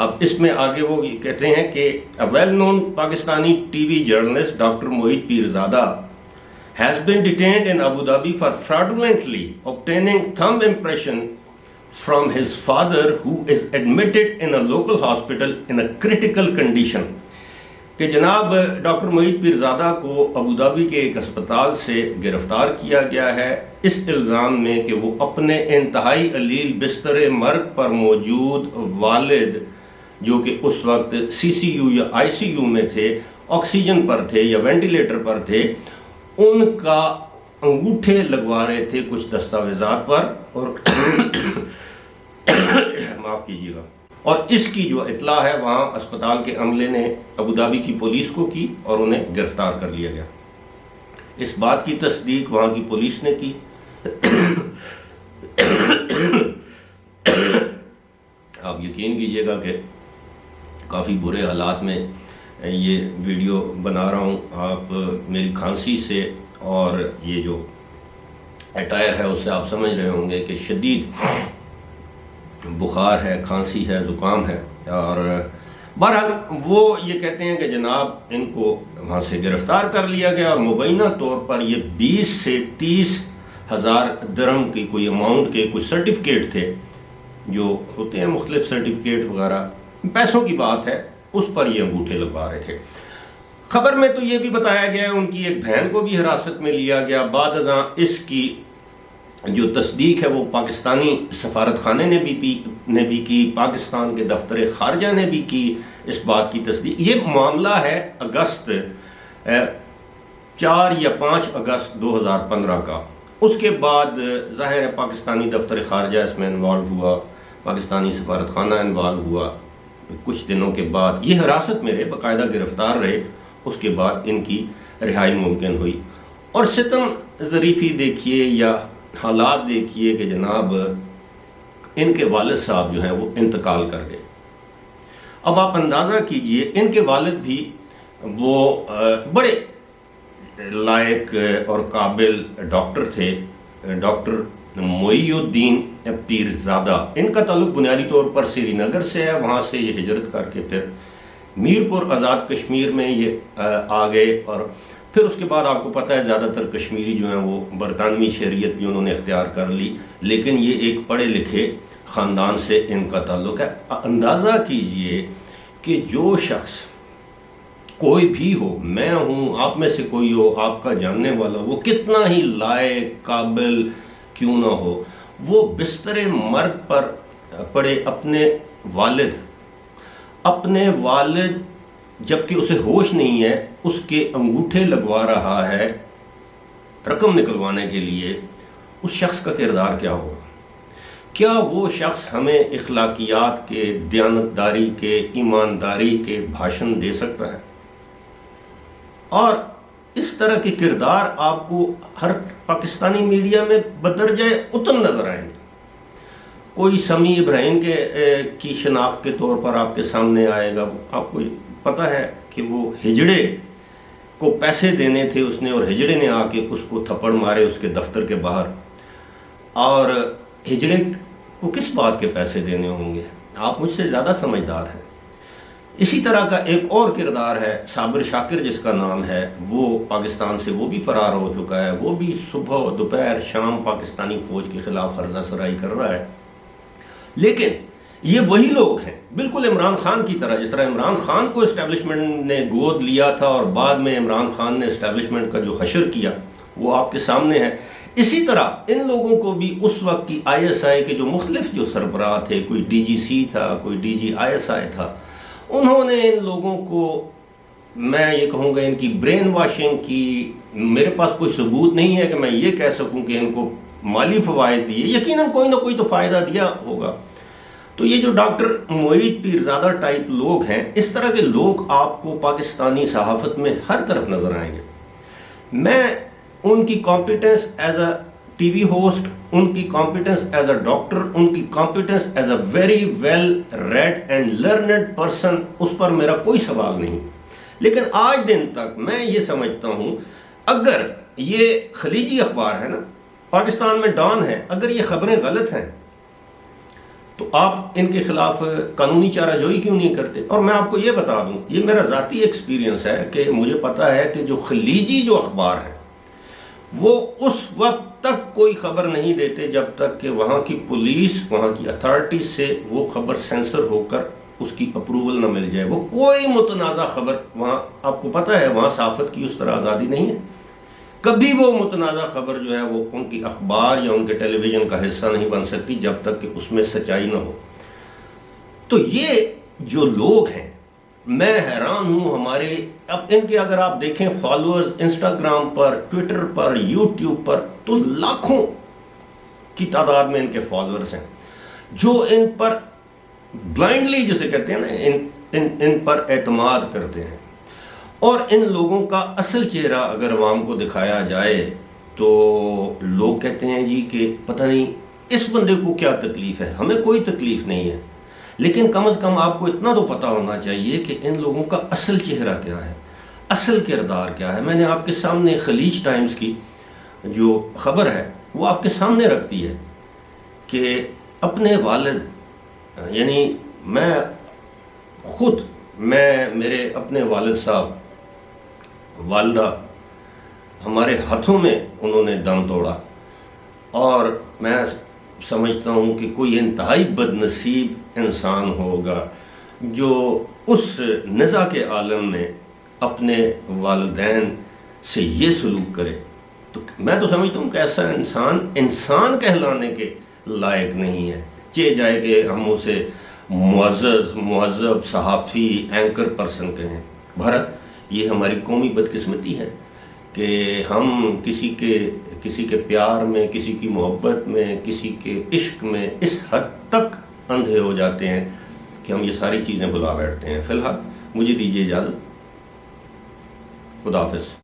اب اس میں آگے وہ کہتے ہیں کہ well known Pakistani T V journalist doctor Mohit Pirzada has been detained in Abu Dhabi for fraudulently obtaining thumb impression from his father, who is admitted in a local hospital in a critical condition. کہ جناب doctor Mohit Pirzada کو Abu Dhabi کے ایک اسپتال سے گرفتار کیا گیا ہے اس الزام میں کہ وہ اپنے انتہائی علیل بستر مرگ پر موجود والد، جو کہ اس وقت سی سی یو یا آئی سی یو میں تھے، آکسیجن پر تھے یا وینٹیلیٹر پر تھے، ان کا انگوٹھے لگوا رہے تھے کچھ دستاویزات پر، اور معاف کیجیے گا، اور اس کی جو اطلاع ہے وہاں اسپتال کے عملے نے ابو دھابی کی پولیس کو کی اور انہیں گرفتار کر لیا گیا۔ اس بات کی تصدیق وہاں کی پولیس نے کی۔ آپ یقین کیجئے گا کہ کافی برے حالات میں یہ ویڈیو بنا رہا ہوں، آپ میری کھانسی سے اور یہ جو اٹائر ہے اس سے آپ سمجھ رہے ہوں گے کہ شدید بخار ہے، کھانسی ہے، زکام ہے، اور بہرحال وہ یہ کہتے ہیں کہ جناب ان کو وہاں سے گرفتار کر لیا گیا اور مبینہ طور پر یہ 20 سے 30 ہزار درہم کی کوئی اماؤنٹ کے کچھ سرٹیفکیٹ تھے، جو ہوتے ہیں مختلف سرٹیفکیٹ وغیرہ، پیسوں کی بات ہے، اس پر یہ انگوٹھے لگوا رہے تھے۔ خبر میں تو یہ بھی بتایا گیا ہے ان کی ایک بہن کو بھی حراست میں لیا گیا، بعد ازاں اس کی جو تصدیق ہے وہ پاکستانی سفارت خانے نے بھی کی، پاکستان کے دفتر خارجہ نے بھی کی اس بات کی تصدیق۔ یہ معاملہ ہے اگست 4 یا 5 اگست 2015 کا۔ اس کے بعد ظاہر ہے پاکستانی دفتر خارجہ اس میں انوالو ہوا، پاکستانی سفارت خانہ انوالو ہوا، کچھ دنوں کے بعد یہ حراست میں رہے، باقاعدہ گرفتار رہے، اس کے بعد ان کی رہائی ممکن ہوئی۔ اور ستم ظریفی دیکھیے یا حالات دیکھیے کہ جناب ان کے والد صاحب جو ہیں وہ انتقال کر گئے۔ اب آپ اندازہ کیجئے ان کے والد بھی وہ بڑے لائق اور قابل ڈاکٹر تھے، ڈاکٹر معی الدین پیرزادہ۔ ان کا تعلق بنیادی طور پر سری نگر سے ہے، وہاں سے یہ ہجرت کر کے پھر میرپور آزاد کشمیر میں یہ آ گئے، اور پھر اس کے بعد آپ کو پتہ ہے زیادہ تر کشمیری جو ہیں وہ برطانوی شہریت بھی انہوں نے اختیار کر لی، لیکن یہ ایک پڑھے لکھے خاندان سے ان کا تعلق ہے۔ اندازہ کیجئے کہ جو شخص کوئی بھی ہو، میں ہوں، آپ میں سے کوئی ہو، آپ کا جاننے والا، وہ کتنا ہی لائق قابل کیوں نہ ہو، وہ بستر مرگ پر پڑے اپنے والد جبکہ اسے ہوش نہیں ہے، اس کے انگوٹھے لگوا رہا ہے رقم نکلوانے کے لیے، اس شخص کا کردار کیا ہوگا؟ کیا وہ شخص ہمیں اخلاقیات کے، دیانتداری کے، ایمانداری کے بھاشن دے سکتا ہے؟ اور اس طرح کے کردار آپ کو ہر پاکستانی میڈیا میں بدرجہ اتم نظر آئیں گے۔ کوئی سمیع ابراہیم کی شناخت کے طور پر آپ کے سامنے آئے گا، آپ کو پتہ ہے کہ وہ ہجڑے کو پیسے دینے تھے اس نے، اور ہجڑے نے آ کے اس کو تھپڑ مارے اس کے دفتر کے باہر، اور ہجڑے کو کس بات کے پیسے دینے ہوں گے؟ آپ مجھ سے زیادہ سمجھدار ہیں۔ اسی طرح کا ایک اور کردار ہے صابر شاکر جس کا نام ہے، وہ پاکستان سے وہ بھی فرار ہو چکا ہے، وہ بھی صبح دوپہر شام پاکستانی فوج کے خلاف ہرزہ سرائی کر رہا ہے۔ لیکن یہ وہی لوگ ہیں بالکل عمران خان کی طرح، جس طرح عمران خان کو اسٹیبلشمنٹ نے گود لیا تھا اور بعد میں عمران خان نے اسٹیبلشمنٹ کا جو حشر کیا وہ آپ کے سامنے ہے۔ اسی طرح ان لوگوں کو بھی اس وقت کی آئی ایس آئی کے جو مختلف جو سربراہ تھے، کوئی ڈی جی سی تھا، کوئی D G I S I تھا، انہوں نے ان لوگوں کو، میں یہ کہوں گا، ان کی برین واشنگ کی۔ میرے پاس کوئی ثبوت نہیں ہے کہ میں یہ کہہ سکوں کہ ان کو مالی فوائد دیے، یقیناً کوئی نہ کوئی تو فائدہ دیا ہوگا۔ تو یہ جو ڈاکٹر موہت پیرزادہ ٹائپ لوگ ہیں، اس طرح کے لوگ آپ کو پاکستانی صحافت میں ہر طرف نظر آئیں گے۔ میں ان کی competence as a T V host, ان کی کمپیٹنس ایز اے ڈاکٹر، ان کی competence as a very well read and learned person, اس پر میرا کوئی سوال نہیں۔ لیکن آج دن تک میں یہ سمجھتا ہوں، اگر یہ خلیجی اخبار ہے نا، پاکستان میں ڈان ہے، اگر یہ خبریں غلط ہیں تو آپ ان کے خلاف قانونی چارہ جوئی کیوں نہیں کرتے؟ اور میں آپ کو یہ بتا دوں، یہ میرا ذاتی ایکسپیرینس ہے کہ مجھے پتا ہے کہ جو خلیجی جو اخبار ہیں وہ اس وقت تک کوئی خبر نہیں دیتے جب تک کہ وہاں کی پولیس، وہاں کی اتھارٹیز سے وہ خبر سینسر ہو کر اس کی اپروول نہ مل جائے۔ وہ کوئی متنازع خبر وہاں، آپ کو پتہ ہے وہاں صحافت کی اس طرح آزادی نہیں ہے، کبھی وہ متنازع خبر جو ہے وہ ان کی اخبار یا ان کے ٹیلی ویژن کا حصہ نہیں بن سکتی جب تک کہ اس میں سچائی نہ ہو۔ تو یہ جو لوگ ہیں، میں حیران ہوں ہمارے، اب ان کے اگر آپ دیکھیں فالوورز انسٹاگرام پر، ٹویٹر پر، یوٹیوب پر، تو لاکھوں کی تعداد میں ان کے فالوورز ہیں جو ان پر بلائنڈلی جسے کہتے ہیں نا، ان پر اعتماد کرتے ہیں۔ اور ان لوگوں کا اصل چہرہ اگر عوام کو دکھایا جائے تو لوگ کہتے ہیں جی کہ پتہ نہیں اس بندے کو کیا تکلیف ہے، ہمیں کوئی تکلیف نہیں ہے۔ لیکن کم از کم آپ کو اتنا تو پتہ ہونا چاہیے کہ ان لوگوں کا اصل چہرہ کیا ہے، اصل کردار کیا ہے۔ میں نے آپ کے سامنے خلیج ٹائمز کی جو خبر ہے وہ آپ کے سامنے رکھتی ہے کہ اپنے والد، یعنی میں خود، میرے اپنے والد صاحب، والدہ، ہمارے ہاتھوں میں انہوں نے دم توڑا، اور میں سمجھتا ہوں کہ کوئی انتہائی بد نصیب انسان ہوگا جو اس نزاع کے عالم میں اپنے والدین سے یہ سلوک کرے۔ تو میں تو سمجھتا ہوں کہ ایسا انسان کہلانے کے لائق نہیں ہے، چاہے جائے کہ ہم اسے معزز، مہذب، صحافی، اینکر پرسن کہیں۔ بھارت، یہ ہماری قومی بدقسمتی ہے کہ ہم کسی کے پیار میں، کسی کی محبت میں، کسی کے عشق میں اس حد تک اندھے ہو جاتے ہیں کہ ہم یہ ساری چیزیں بھلا بیٹھتے ہیں۔ فی الحال مجھے دیجیے اجازت، خدا حافظ۔